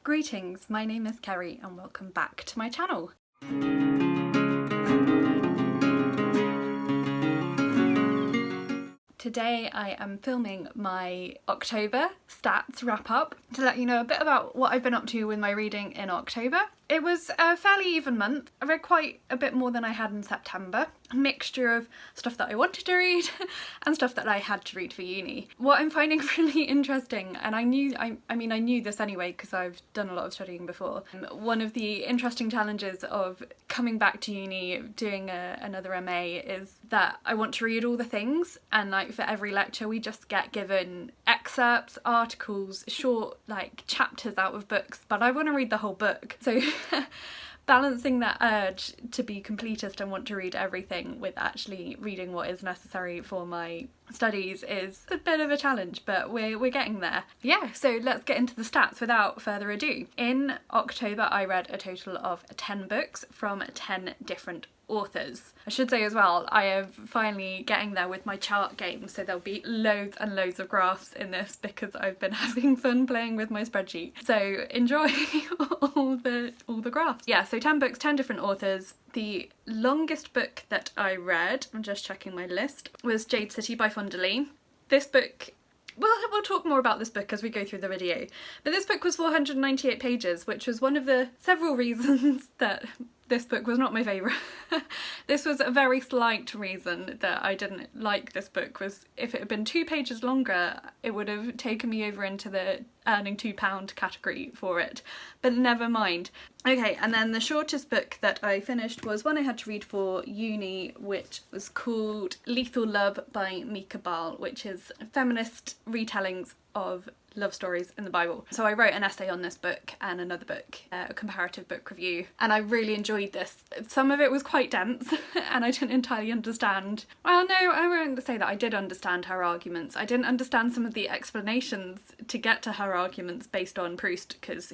Greetings, my name is Kerry and welcome back to my channel. Today I am filming my October stats wrap up to let you know a bit about what I've been up to with my reading in October. It was a fairly even month. I read quite a bit more than I had in September. A mixture of stuff that I wanted to read and stuff that I had to read for uni. What I'm finding really interesting, and I knew this anyway because I've done a lot of studying before. One of the interesting challenges of coming back to uni, doing another MA, is that I want to read all the things, and like for every lecture we just get given excerpts, articles, short like chapters out of books, but I want to read the whole book. So balancing that urge to be completist and want to read everything with actually reading what is necessary for my studies is a bit of a challenge, but we're getting there. Yeah, so let's get into the stats without further ado. In October I read a total of 10 books from 10 different authors. I should say as well, I am finally getting there with my chart game, so there'll be loads and loads of graphs in this because I've been having fun playing with my spreadsheet. So enjoy all the graphs. Yeah, so 10 books, 10 different authors. The longest book that I read, I'm just checking my list, was Jade City by Fonda. This book, we'll talk more about this book as we go through the video, but this book was 498 pages, which was one of the several reasons that this book was not my favourite. This was a very slight reason that I didn't like this book, was if it had been 2 pages longer it would have taken me over into the earning £2 category for it, but never mind. Okay, and then the shortest book that I finished was one I had to read for uni, which was called Lethal Love by Mieke, which is feminist retellings of love stories in the Bible. So I wrote an essay on this book and another book, a comparative book review, and I really enjoyed this. Some of it was quite dense and I didn't entirely understand. Well, no, I won't say that I did understand her arguments. I didn't understand some of the explanations to get to her arguments based on Proust, because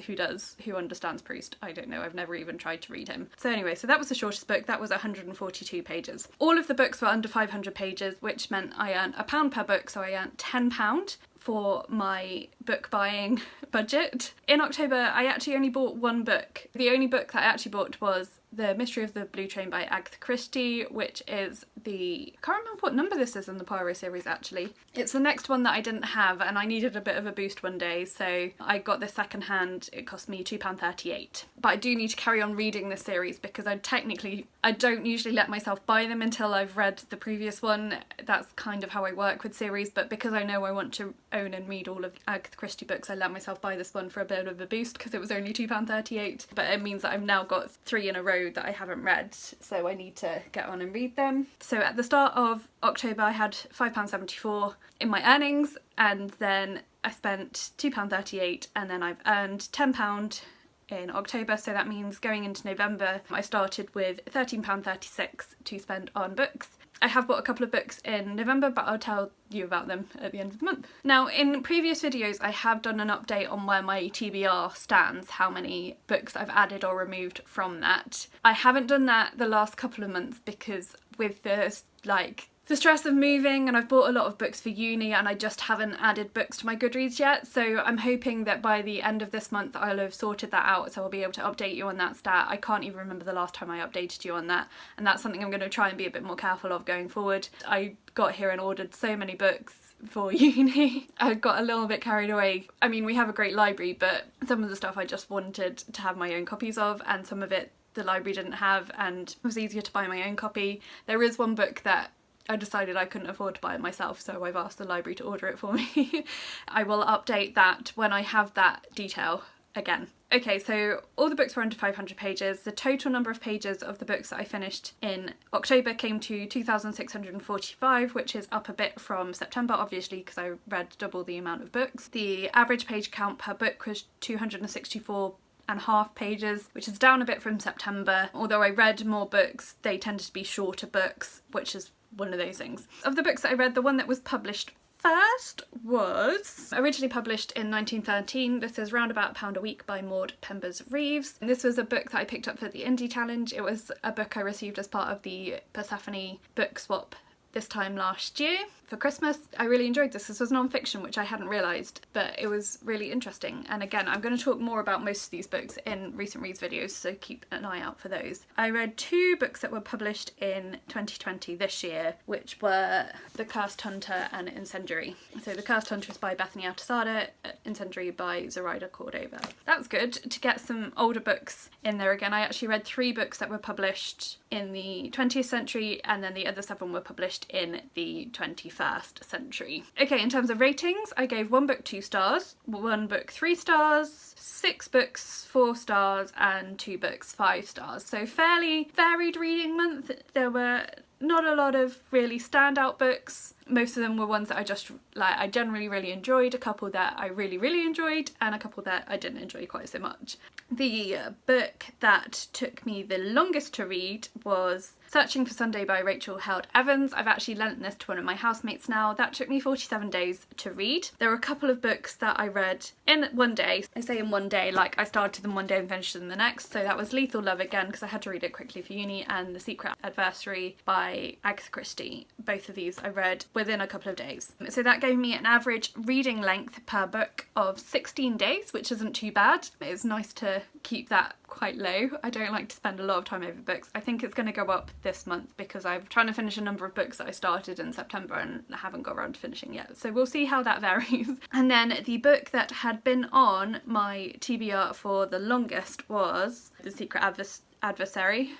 who understands Proust? I don't know, I've never even tried to read him. So anyway, so that was the shortest book. That was 142 pages. All of the books were under 500 pages, which meant I earned £1 per book, so I earned £10 for my book buying budget. In October I actually only bought one book. The only book that I actually bought was The Mystery of the Blue Train by Agatha Christie, which is I can't remember what number this is in the Poirot series actually. It's the next one that I didn't have and I needed a bit of a boost one day, so I got this second hand. It cost me £2.38. But I do need to carry on reading this series because I don't usually let myself buy them until I've read the previous one. That's kind of how I work with series, but because I know I want to own and read all of Agatha Christie books, I let myself buy this one for a bit of a boost because it was only £2.38. But it means that I've now got 3 in a row that I haven't read, so I need to get on and read them. So at the start of October I had £5.74 in my earnings, and then I spent £2.38, and then I've earned £10 in October, so that means going into November I started with £13.36 to spend on books. I have bought a couple of books in November, but I'll tell you about them at the end of the month. Now, in previous videos I have done an update on where my TBR stands, how many books I've added or removed from that. I haven't done that the last couple of months because with the stress of moving, and I've bought a lot of books for uni and I just haven't added books to my Goodreads yet, so I'm hoping that by the end of this month I'll have sorted that out, so I'll be able to update you on that stat. I can't even remember the last time I updated you on that, and that's something I'm going to try and be a bit more careful of going forward. I got here and ordered so many books for uni. I got a little bit carried away. I mean, we have a great library, but some of the stuff I just wanted to have my own copies of, and some of it the library didn't have, and it was easier to buy my own copy. There is one book that I decided I couldn't afford to buy it myself, so I've asked the library to order it for me. I will update that when I have that detail again. Okay, so all the books were under 500 pages. The total number of pages of the books that I finished in October came to 2,645, which is up a bit from September, obviously, because I read double the amount of books. The average page count per book was 264.5 pages, which is down a bit from September. Although I read more books, they tended to be shorter books, which is one of those things. Of the books that I read, the one that was published first was originally published in 1913. This is round about £1 a week by Pember's Reeves. And this was a book that I picked up for the Indie Challenge. It was a book I received as part of the Persephone book swap this time last year. for Christmas. I really enjoyed this. This was non-fiction, which I hadn't realised, but it was really interesting. And again, I'm going to talk more about most of these books in recent reads videos, so keep an eye out for those. I read 2 books that were published in 2020 this year, which were The Cursed Hunter and Incendiary. So The Cursed Hunter is by Bethany Atazadeh, Incendiary by Zoraida Cordova. That was good to get some older books in there again. I actually read 3 books that were published in the 20th century, and then the other 7 were published in the 21st century. Okay, in terms of ratings, I gave 1 book 2 stars, 1 book 3 stars, 6 books 4 stars, and 2 books 5 stars. So fairly varied reading month. There were not a lot of really standout books. Most of them were ones that I generally really enjoyed, a couple that I really enjoyed, and a couple that I didn't enjoy quite so much. The book that took me the longest to read was Searching for Sunday by Rachel Held Evans. I've actually lent this to one of my housemates now. That took me 47 days to read. There were a couple of books that I read in one day. I say in one day, like I started them one day and finished them the next. So that was Lethal Love again, because I had to read it quickly for uni, and The Secret Adversary by Agatha Christie. Both of these I read within a couple of days. So that gave me an average reading length per book of 16 days, which isn't too bad. It's nice to keep that quite low. I don't like to spend a lot of time over books. I think it's going to go up this month because I'm trying to finish a number of books that I started in September and I haven't got around to finishing yet. So we'll see how that varies. And then the book that had been on my TBR for the longest was The Secret Adversary.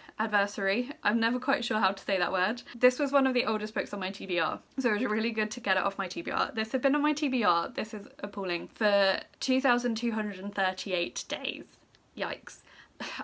I'm never quite sure how to say that word. This was one of the oldest books on my TBR, so it was really good to get it off my TBR. This had been on my TBR, this is appalling, for 2,238 days. Yikes.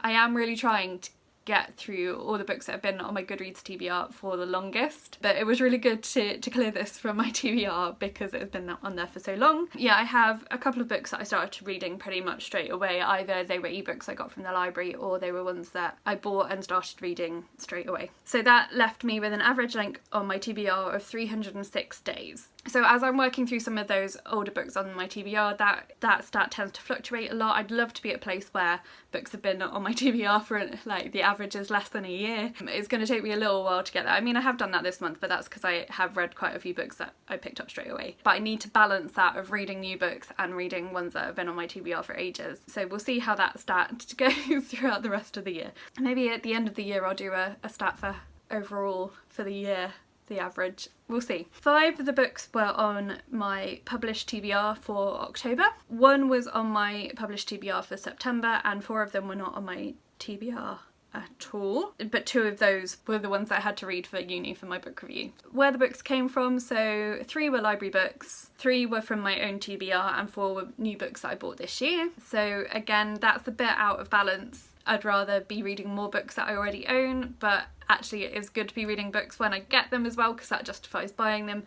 I am really trying to get through all the books that have been on my Goodreads TBR for the longest, but it was really good to clear this from my TBR because it has been on there for so long. Yeah, I have a couple of books that I started reading pretty much straight away. Either they were ebooks I got from the library or they were ones that I bought and started reading straight away. So that left me with an average length on my TBR of 306 days. So as I'm working through some of those older books on my TBR, that stat tends to fluctuate a lot. I'd love to be at a place where books have been on my TBR for like the average is less than a year. It's going to take me a little while to get there. I mean, I have done that this month, but that's because I have read quite a few books that I picked up straight away. But I need to balance that of reading new books and reading ones that have been on my TBR for ages. So we'll see how that stat goes throughout the rest of the year. Maybe at the end of the year I'll do a stat for overall for the year. The average. We'll see. 5 of the books were on my published TBR for October. 1 was on my published TBR for September, and 4 of them were not on my TBR at all. But 2 of those were the ones that I had to read for uni for my book review. Where the books came from, so 3 were library books, 3 were from my own TBR, and 4 were new books that I bought this year. So again, that's a bit out of balance. I'd rather be reading more books that I already own, but actually it is good to be reading books when I get them as well, because that justifies buying them.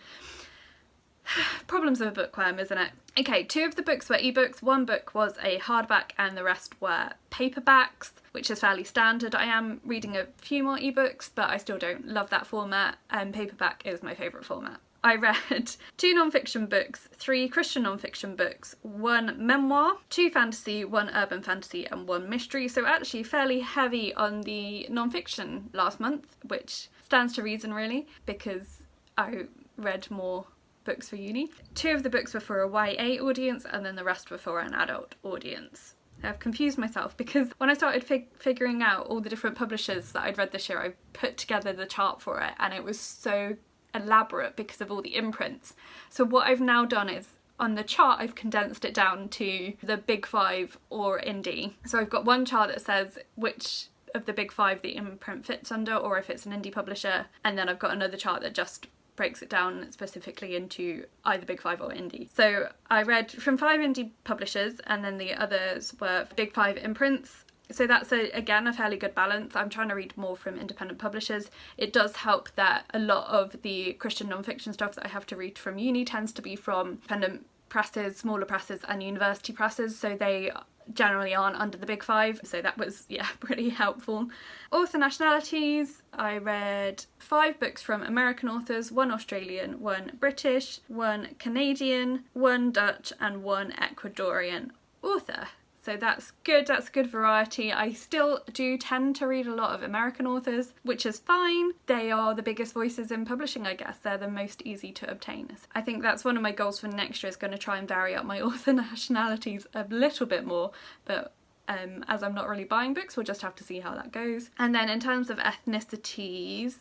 Problems of a bookworm, isn't it? Okay, 2 of the books were ebooks, 1 book was a hardback and the rest were paperbacks, which is fairly standard. I am reading a few more ebooks, but I still don't love that format, and paperback is my favourite format. I read 2 non-fiction books, 3 Christian non-fiction books, 1 memoir, 2 fantasy, 1 urban fantasy and 1 mystery. So actually fairly heavy on the non-fiction last month, which stands to reason really, because I read more books for uni. 2 of the books were for a YA audience and then the rest were for an adult audience. I've confused myself because when I started figuring out all the different publishers that I'd read this year, I put together the chart for it and it was so elaborate because of all the imprints. So what I've now done is on the chart I've condensed it down to the big 5 or indie. So I've got one chart that says which of the big 5 the imprint fits under, or if it's an indie publisher, and then I've got another chart that just breaks it down specifically into either big 5 or indie. So I read from 5 indie publishers and then the others were big 5 imprints. So that's again a fairly good balance. I'm trying to read more from independent publishers. It does help that a lot of the Christian non-fiction stuff that I have to read from uni tends to be from independent presses, smaller presses and university presses, so they generally aren't under the big 5, so that was, yeah, pretty helpful. Author nationalities, I read 5 books from American authors, 1 Australian, 1 British, 1 Canadian, 1 Dutch and 1 Ecuadorian author. So that's good variety. I still do tend to read a lot of American authors, which is fine. They are the biggest voices in publishing, I guess. They're the most easy to obtain. I think that's one of my goals for next year, is going to try and vary up my author nationalities a little bit more, but as I'm not really buying books, we'll just have to see how that goes. And then in terms of ethnicities,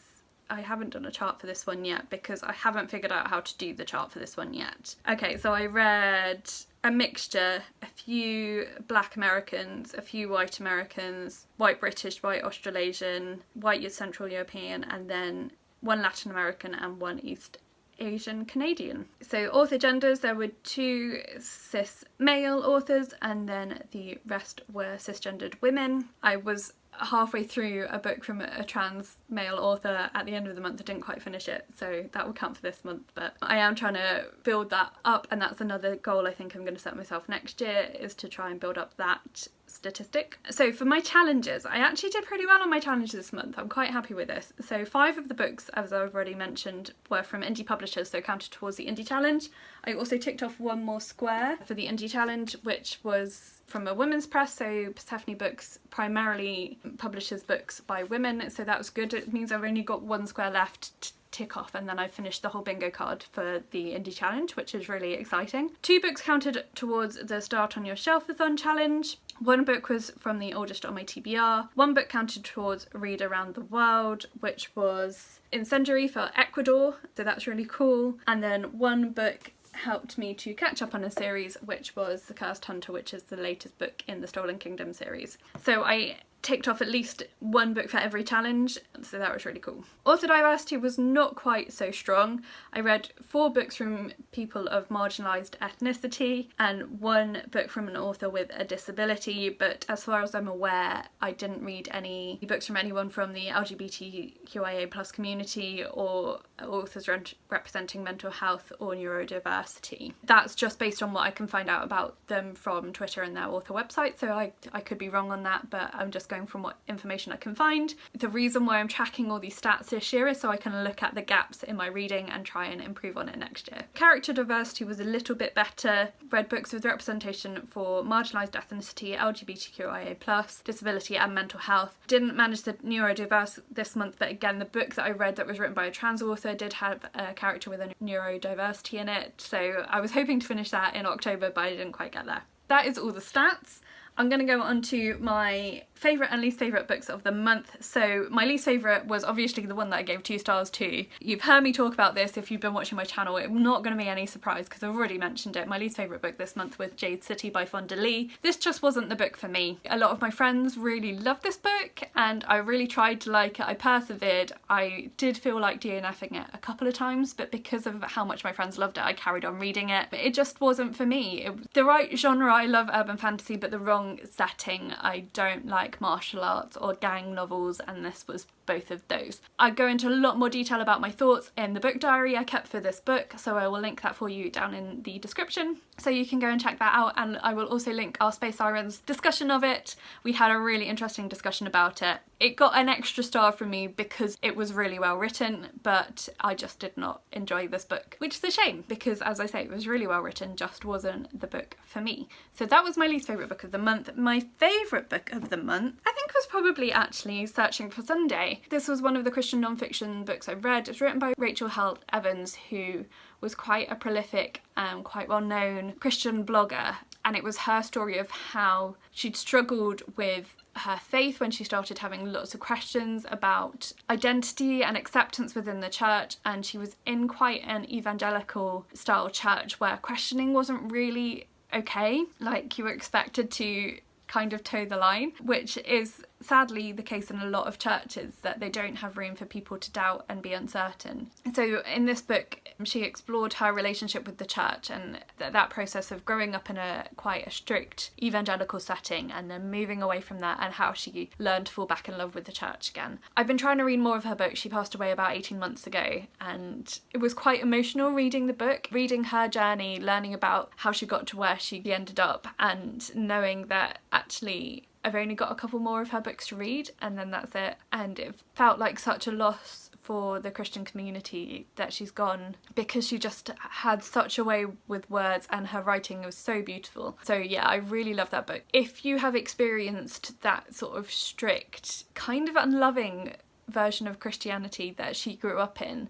I haven't done a chart for this one yet because I haven't figured out how to do the chart for this one yet. Okay, so I read a mixture, a few Black Americans, a few White Americans, White British, White Australasian, White Central European, and then one Latin American and one East Asian Canadian. So author genders, there were 2 cis male authors and then the rest were cisgendered women. I was halfway through a book from a trans male author at the end of the month. I didn't quite finish it, so that will count for this month, but I am trying to build that up, and that's another goal I think I'm going to set myself next year, is to try and build up that statistic. So for my challenges, I actually did pretty well on my challenges this month. I'm quite happy with this. So 5 of the books, as I've already mentioned, were from indie publishers, so counted towards the indie challenge. I also ticked off 1 more square for the indie challenge, which was from a women's press, so Persephone Books primarily publishes books by women, so that was good. It means I've only got 1 square left to tick off, and then I finished the whole bingo card for the indie challenge, which is really exciting. 2 books counted towards the Start on Your Shelf-a-thon challenge. 1 book was from the oldest on my TBR. 1 book counted towards Read Around the World, which was Incendiary for Ecuador, so that's really cool. And then 1 book helped me to catch up on a series, which was The Cursed Hunter, which is the latest book in the Stolen Kingdom series. So I ticked off at least 1 book for every challenge, so that was really cool. Author diversity was not quite so strong. I read 4 books from people of marginalised ethnicity and 1 book from an author with a disability, but as far as I'm aware, I didn't read any books from anyone from the LGBTQIA+ community or authors representing mental health or neurodiversity. That's just based on what I can find out about them from Twitter and their author website, so I could be wrong on that, but I'm just going from what information I can find. The reason why I'm tracking all these stats this year is so I can look at the gaps in my reading and try and improve on it next year. Character diversity was a little bit better. Read books with representation for marginalised ethnicity, LGBTQIA+, disability and mental health. Didn't manage the neurodiverse this month, but again, the book that I read that was written by a trans author did have a character with a neurodiversity in it, so I was hoping to finish that in October, but I didn't quite get there. That is all the stats. I'm going to go on to my favourite and least favourite books of the month. So my least favourite was obviously the one that I gave 2 stars to. You've heard me talk about this if you've been watching my channel. It's not going to be any surprise because I've already mentioned it. My least favourite book this month was Jade City by Fonda. This just wasn't the book for me. A lot of my friends really loved this book and I really tried to like it. I persevered. I did feel like DNFing it a couple of times, but because of how much my friends loved it, I carried on reading it. But it just wasn't for me. It was the right genre. I love urban fantasy, but the wrong setting. I don't like martial arts or gang novels, and this was both of those. I go into a lot more detail about my thoughts in the book diary I kept for this book, so I will link that for you down in the description so you can go and check that out, and I will also link our Space Sirens discussion of it. We had a really interesting discussion about it. It got an extra star from me because it was really well written, but I just did not enjoy this book, which is a shame because, as I say, it was really well written, just wasn't the book for me. So that was my least favourite book of the month. My favourite book of the month, I think, was probably actually Searching for Sunday. This was one of the Christian non-fiction books I read. It's written by Rachel Held Evans, who was quite a prolific and quite well-known Christian blogger, and it was her story of how she'd struggled with her faith when she started having lots of questions about identity and acceptance within the church, and she was in quite an evangelical style church where questioning wasn't really okay. Like, you were expected to kind of toe the line, which is sadly the case in a lot of churches, that they don't have room for people to doubt and be uncertain. So in this book she explored her relationship with the church and that process of growing up in quite a strict evangelical setting and then moving away from that, and how she learned to fall back in love with the church again. I've been trying to read more of her book. She passed away about 18 months ago, and it was quite emotional reading the book, reading her journey, learning about how she got to where she ended up, and knowing that actually I've only got a couple more of her books to read and then that's it, and it felt like such a loss for the Christian community that she's gone, because she just had such a way with words and her writing was so beautiful. So yeah, I really love that book. If you have experienced that sort of strict, kind of unloving version of Christianity that she grew up in,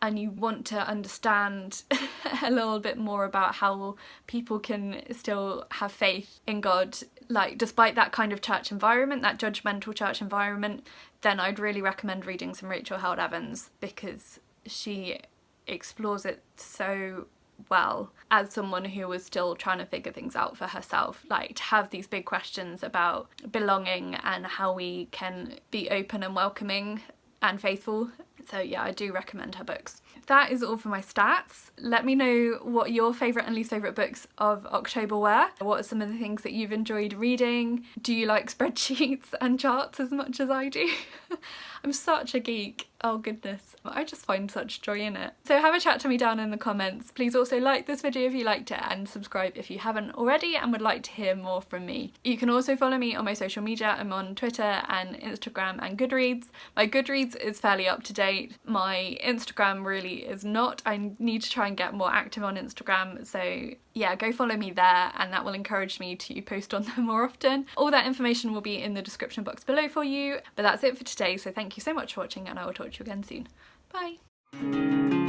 and you want to understand a little bit more about how people can still have faith in God, like despite that kind of church environment, that judgmental church environment, then I'd really recommend reading some Rachel Held Evans, because she explores it so well as someone who was still trying to figure things out for herself, like to have these big questions about belonging and how we can be open and welcoming and faithful. So yeah, I do recommend her books. That is all for my stats. Let me know what your favourite and least favourite books of October were. What are some of the things that you've enjoyed reading? Do you like spreadsheets and charts as much as I do? I'm such a geek. Oh goodness, I just find such joy in it. So have a chat to me down in the comments. Please also like this video if you liked it and subscribe if you haven't already and would like to hear more from me. You can also follow me on my social media. I'm on Twitter and Instagram and Goodreads. My Goodreads is fairly up to date. My Instagram really is not. I need to try and get more active on Instagram, so yeah, go follow me there and that will encourage me to post on them more often. All that information will be in the description box below for you. But that's it for today, so thank you so much for watching and I will talk to you again soon. Bye!